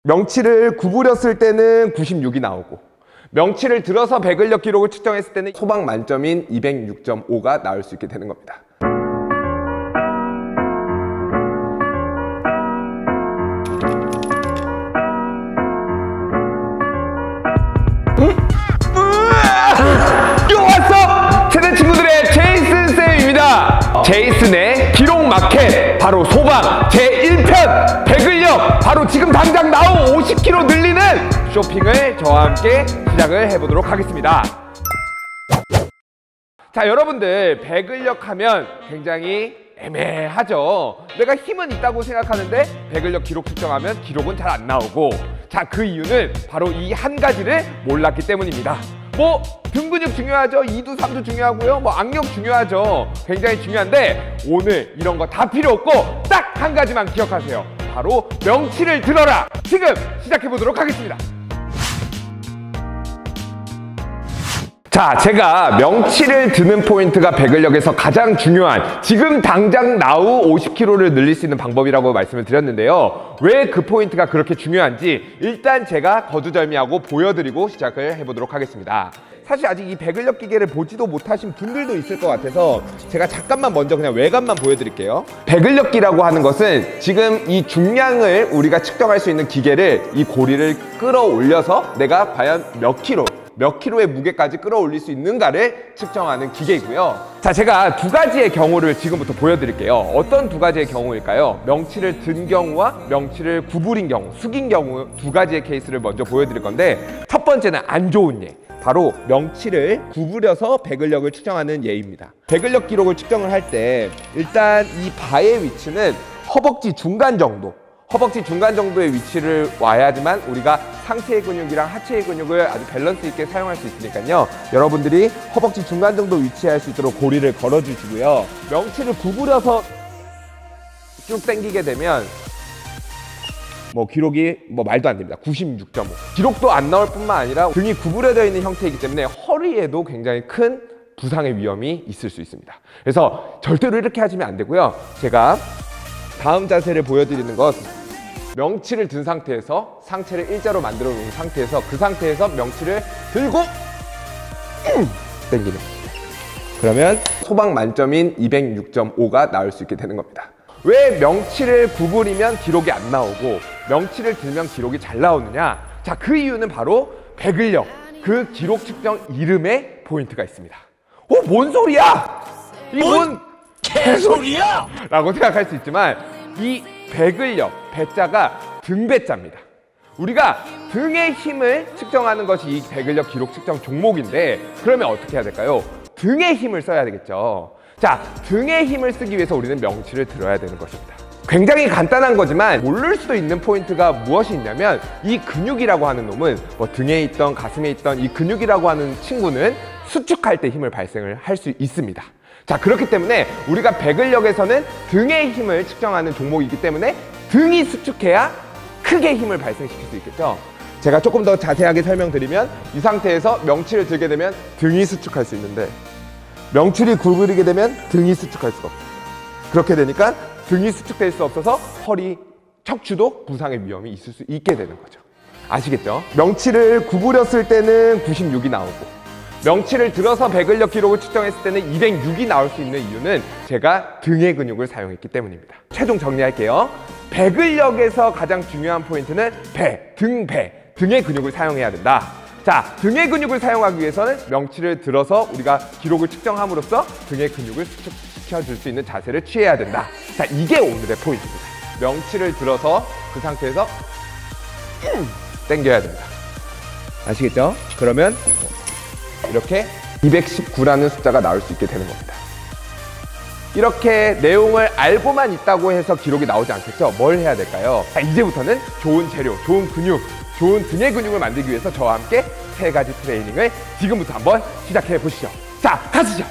명치를 구부렸을 때는 96이 나오고 명치를 들어서 배근력 기록을 측정했을 때는 소방 만점인 206.5가 나올 수 있게 되는 겁니다. 왔어! 세대 친구들의 제이슨 쌤입니다. 제이슨의 기록 마켓 바로 소방 제1편 배근력 바로 지금 당장 나온 50kg 늘리는 쇼핑을 저와 함께 시작을 해보도록 하겠습니다. 자, 여러분들 배근력 하면 굉장히 애매하죠. 내가 힘은 있다고 생각하는데 배근력 기록 측정하면 기록은 잘 안 나오고, 자, 그 이유는 바로 이 한 가지를 몰랐기 때문입니다. 뭐 등 근육 중요하죠. 2두 3두 중요하고요. 뭐 악력 중요하죠. 굉장히 중요한데 오늘 이런 거 다 필요 없고 딱 한 가지만 기억하세요. 바로 명치를 들어라. 지금 시작해 보도록 하겠습니다. 자, 제가 명치를 드는 포인트가 배근력에서 가장 중요한 지금 당장 나우 50kg를 늘릴 수 있는 방법이라고 말씀을 드렸는데요. 왜 그 포인트가 그렇게 중요한지 일단 제가 거두절미하고 보여드리고 시작을 해보도록 하겠습니다. 사실 아직 이 배근력 기계를 보지도 못하신 분들도 있을 것 같아서 제가 잠깐만 먼저 그냥 외관만 보여드릴게요. 배근력기라고 하는 것은 지금 이 중량을 우리가 측정할 수 있는 기계를 이 고리를 끌어올려서 내가 과연 몇 킬로의 무게까지 끌어올릴 수 있는가를 측정하는 기계이고요. 자, 제가 두 가지의 경우를 지금부터 보여드릴게요. 어떤 두 가지의 경우일까요? 명치를 든 경우와 명치를 구부린 경우, 숙인 경우 두 가지의 케이스를 먼저 보여드릴 건데, 첫 번째는 안 좋은 예, 바로 명치를 구부려서 배근력을 측정하는 예입니다. 배근력 기록을 측정을 할 때 일단 이 바의 위치는 허벅지 중간 정도, 허벅지 중간 정도의 위치를 와야지만 우리가 상체의 근육이랑 하체의 근육을 아주 밸런스 있게 사용할 수 있으니까요. 여러분들이 허벅지 중간 정도 위치할 수 있도록 고리를 걸어주시고요. 명치를 구부려서 쭉 당기게 되면 뭐 기록이 뭐 말도 안 됩니다. 96.5. 기록도 안 나올 뿐만 아니라 등이 구부려져 있는 형태이기 때문에 허리에도 굉장히 큰 부상의 위험이 있을 수 있습니다. 그래서 절대로 이렇게 하시면 안 되고요. 제가 다음 자세를 보여드리는 것, 명치를 든 상태에서 상체를 일자로 만들어 놓은 상태에서 그 상태에서 명치를 들고 당기는, 그러면 소방 만점인 206.5가 나올 수 있게 되는 겁니다. 왜 명치를 구부리면 기록이 안 나오고 명치를 들면 기록이 잘 나오느냐? 자, 그 이유는 바로 배근력, 그 기록 측정 이름에 포인트가 있습니다. 뭔 소리야? 이 뭔 개소리야! 라고 생각할 수 있지만 이 배근력, 배자가 등배자입니다. 우리가 등의 힘을 측정하는 것이 이 배근력 기록 측정 종목인데, 그러면 어떻게 해야 될까요? 등의 힘을 써야 되겠죠. 자, 등의 힘을 쓰기 위해서 우리는 명치를 들어야 되는 것입니다. 굉장히 간단한 거지만 모를 수도 있는 포인트가 무엇이 있냐면, 이 근육이라고 하는 놈은 뭐 등에 있던 가슴에 있던 이 근육이라고 하는 친구는 수축할 때 힘을 발생을 할 수 있습니다. 자, 그렇기 때문에 우리가 배근력에서는 등의 힘을 측정하는 종목이기 때문에 등이 수축해야 크게 힘을 발생시킬 수 있겠죠. 제가 조금 더 자세하게 설명드리면, 이 상태에서 명치를 들게 되면 등이 수축할 수 있는데 명치를 구부리게 되면 등이 수축할 수가 없어요. 그렇게 되니까 등이 수축될 수 없어서 허리, 척추도 부상의 위험이 있을 수 있게 되는 거죠. 아시겠죠? 명치를 구부렸을 때는 96이 나오고 명치를 들어서 배근력 기록을 측정했을 때는 206이 나올 수 있는 이유는 제가 등의 근육을 사용했기 때문입니다. 최종 정리할게요. 배근력에서 가장 중요한 포인트는 등의 근육을 사용해야 된다. 자, 등의 근육을 사용하기 위해서는 명치를 들어서 우리가 기록을 측정함으로써 등의 근육을 수축시켜줄 수 있는 자세를 취해야 된다. 자, 이게 오늘의 포인트입니다. 명치를 들어서 그 상태에서 당겨야 된다. 아시겠죠? 그러면 이렇게 219라는 숫자가 나올 수 있게 되는 겁니다. 이렇게 내용을 알고만 있다고 해서 기록이 나오지 않겠죠? 뭘 해야 될까요? 자, 이제부터는 좋은 재료, 좋은 근육, 좋은 등의 근육을 만들기 위해서 저와 함께 세 가지 트레이닝을 지금부터 한번 시작해 보시죠. 자, 가시죠.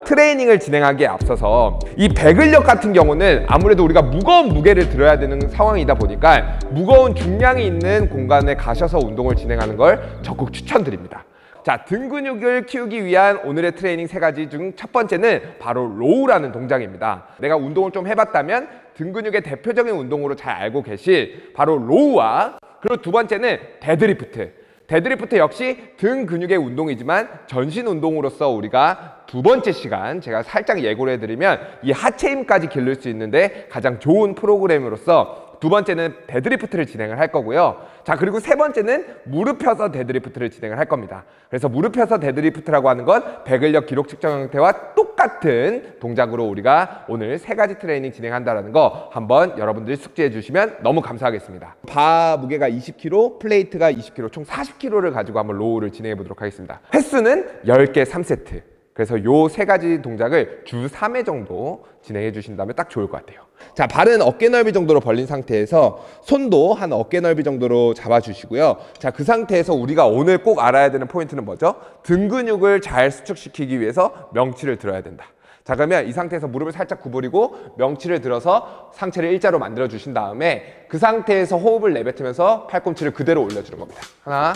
트레이닝을 진행하기에 앞서서 이 배근력 같은 경우는 아무래도 우리가 무거운 무게를 들어야 되는 상황이다 보니까 무거운 중량이 있는 공간에 가셔서 운동을 진행하는 걸 적극 추천드립니다. 자, 등 근육을 키우기 위한 오늘의 트레이닝 세 가지 중 첫 번째는 바로 로우라는 동작입니다. 내가 운동을 좀 해봤다면 등 근육의 대표적인 운동으로 잘 알고 계실 바로 로우와, 그리고 두 번째는 데드리프트. 데드리프트 역시 등 근육의 운동이지만 전신 운동으로서 우리가 두 번째 시간 제가 살짝 예고를 해드리면 이 하체 힘까지 기를 수 있는데 가장 좋은 프로그램으로서 두 번째는 데드리프트를 진행을 할 거고요. 자, 그리고 세 번째는 무릎 펴서 데드리프트를 진행을 할 겁니다. 그래서 무릎 펴서 데드리프트라고 하는 건 배근력 기록 측정 형태와 똑같은 동작으로 우리가 오늘 세 가지 트레이닝 진행한다는 거 한번 여러분들이 숙지해 주시면 너무 감사하겠습니다. 바 무게가 20kg, 플레이트가 20kg, 총 40kg를 가지고 한번 로우를 진행해 보도록 하겠습니다. 횟수는 10개 3세트. 그래서 요 세 가지 동작을 주 3회 정도 진행해 주신다면 딱 좋을 것 같아요. 자, 발은 어깨 넓이 정도로 벌린 상태에서 손도 한 어깨 넓이 정도로 잡아주시고요. 자, 그 상태에서 우리가 오늘 꼭 알아야 되는 포인트는 뭐죠? 등 근육을 잘 수축시키기 위해서 명치를 들어야 된다. 자, 그러면 이 상태에서 무릎을 살짝 구부리고 명치를 들어서 상체를 일자로 만들어 주신 다음에 그 상태에서 호흡을 내뱉으면서 팔꿈치를 그대로 올려주는 겁니다. 하나,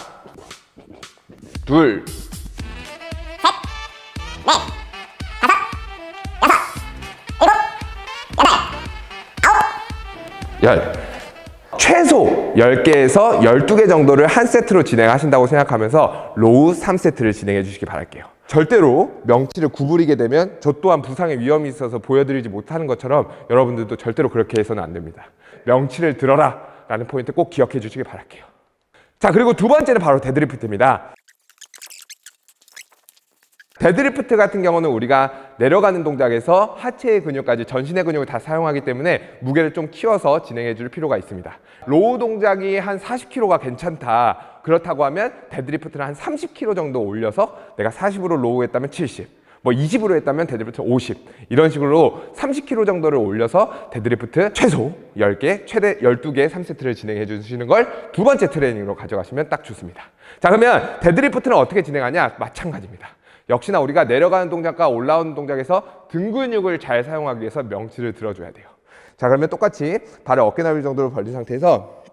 둘, 열. 최소 10개에서 12개 정도를 한 세트로 진행하신다고 생각하면서 로우 3세트를 진행해 주시기 바랄게요. 절대로 명치를 구부리게 되면 저 또한 부상의 위험이 있어서 보여드리지 못하는 것처럼 여러분들도 절대로 그렇게 해서는 안 됩니다. 명치를 들어라 라는 포인트 꼭 기억해 주시기 바랄게요. 자, 그리고 두 번째는 바로 데드리프트입니다. 데드리프트 같은 경우는 우리가 내려가는 동작에서 하체의 근육까지 전신의 근육을 다 사용하기 때문에 무게를 좀 키워서 진행해 줄 필요가 있습니다. 로우 동작이 한 40kg가 괜찮다. 그렇다고 하면 데드리프트를 한 30kg 정도 올려서 내가 40으로 로우 했다면 70, 뭐 20으로 했다면 데드리프트 50, 이런 식으로 30kg 정도를 올려서 데드리프트 최소 10개, 최대 12개 3세트를 진행해 주시는 걸 두 번째 트레이닝으로 가져가시면 딱 좋습니다. 자, 그러면 데드리프트는 어떻게 진행하냐? 마찬가지입니다. 역시나 우리가 내려가는 동작과 올라오는 동작에서 등 근육을 잘 사용하기 위해서 명치를 들어줘야 돼요. 자, 그러면 똑같이 발을 어깨 넓이 정도로 벌린 상태에서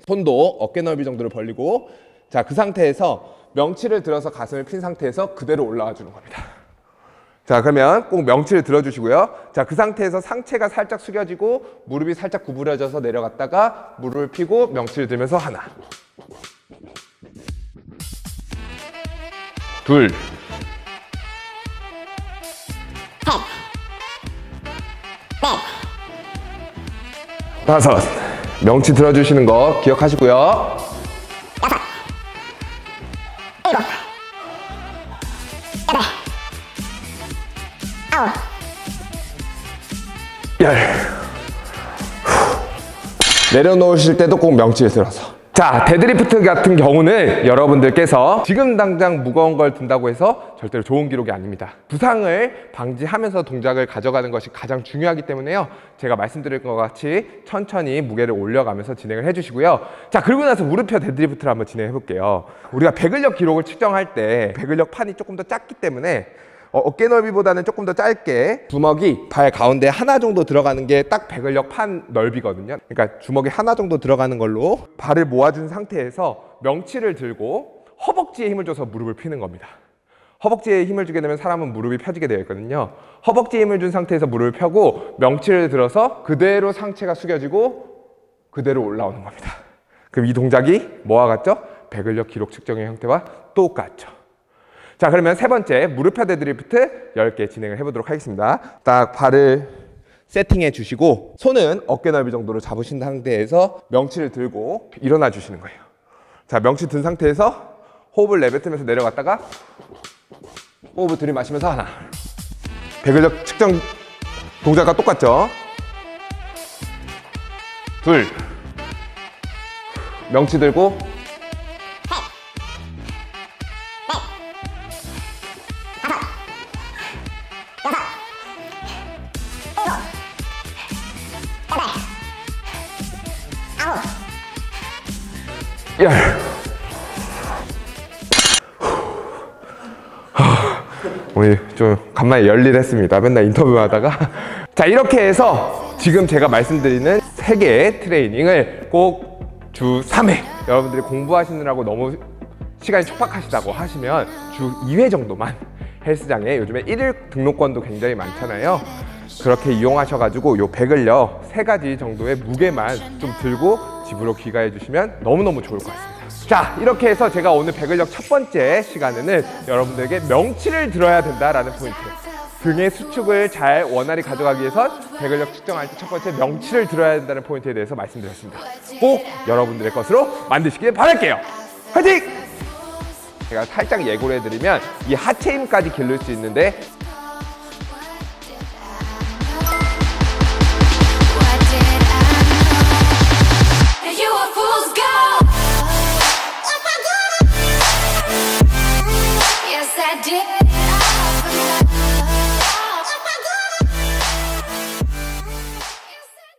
손도 어깨 넓이 정도로 벌리고, 자, 그 상태에서 명치를 들어서 가슴을 핀 상태에서 그대로 올라와 주는 겁니다. 자, 그러면 꼭 명치를 들어주시고요. 자, 그 상태에서 상체가 살짝 숙여지고 무릎이 살짝 구부려져서 내려갔다가 무릎을 펴고 명치를 들면서 하나, 둘, 다섯. 명치 들어주시는 거 기억하시고요. 여섯, 일곱, 여덟, 아홉, 열. 내려놓으실 때도 꼭 명치를 들어서. 자, 데드리프트 같은 경우는 여러분들께서 지금 당장 무거운 걸 든다고 해서 절대로 좋은 기록이 아닙니다. 부상을 방지하면서 동작을 가져가는 것이 가장 중요하기 때문에요. 제가 말씀드릴 것 같이 천천히 무게를 올려가면서 진행을 해주시고요. 자, 그리고 나서 무릎펴 데드리프트를 한번 진행해 볼게요. 우리가 배근력 기록을 측정할 때 배근력 판이 조금 더 작기 때문에 어깨 넓이보다는 조금 더 짧게 주먹이 발 가운데 하나 정도 들어가는 게 딱 배근력 판 넓이거든요. 그러니까 주먹이 하나 정도 들어가는 걸로 발을 모아준 상태에서 명치를 들고 허벅지에 힘을 줘서 무릎을 펴는 겁니다. 허벅지에 힘을 주게 되면 사람은 무릎이 펴지게 되어 있거든요. 허벅지에 힘을 준 상태에서 무릎을 펴고 명치를 들어서 그대로 상체가 숙여지고 그대로 올라오는 겁니다. 그럼 이 동작이 뭐와 같죠? 배근력 기록 측정의 형태와 똑같죠. 자, 그러면 세 번째 무릎 펴 데드리프트 10개 진행을 해보도록 하겠습니다. 딱 발을 세팅해 주시고 손은 어깨 넓이 정도로 잡으신 상태에서 명치를 들고 일어나 주시는 거예요. 자, 명치 든 상태에서 호흡을 내뱉으면서 내려갔다가 호흡을 들이마시면서 하나. 배근력 측정 동작과 똑같죠? 둘. 명치 들고 열. 오늘 좀 간만에 열일했습니다. 맨날 인터뷰하다가. 자, 이렇게 해서 지금 제가 말씀드리는 3개의 트레이닝을 꼭 주 3회 여러분들이 공부하시느라고 너무 시간이 촉박하시다고 하시면 주 2회 정도만 헬스장에, 요즘에 1일 등록권도 굉장히 많잖아요. 그렇게 이용하셔가지고 요 백을요 3가지 정도의 무게만 좀 들고 집으로 귀가해 주시면 너무너무 좋을 것 같습니다. 자, 이렇게 해서 제가 오늘 백을력 첫 번째 시간에는 여러분들에게 명치를 들어야 된다라는 포인트, 등의 수축을 잘 원활히 가져가기 위해선 백을력 측정할 때 첫 번째 명치를 들어야 된다는 포인트에 대해서 말씀드렸습니다. 꼭 여러분들의 것으로 만드시길 바랄게요. 화이팅! 제가 살짝 예고를 해드리면 이 하체 힘까지 기를 수 있는데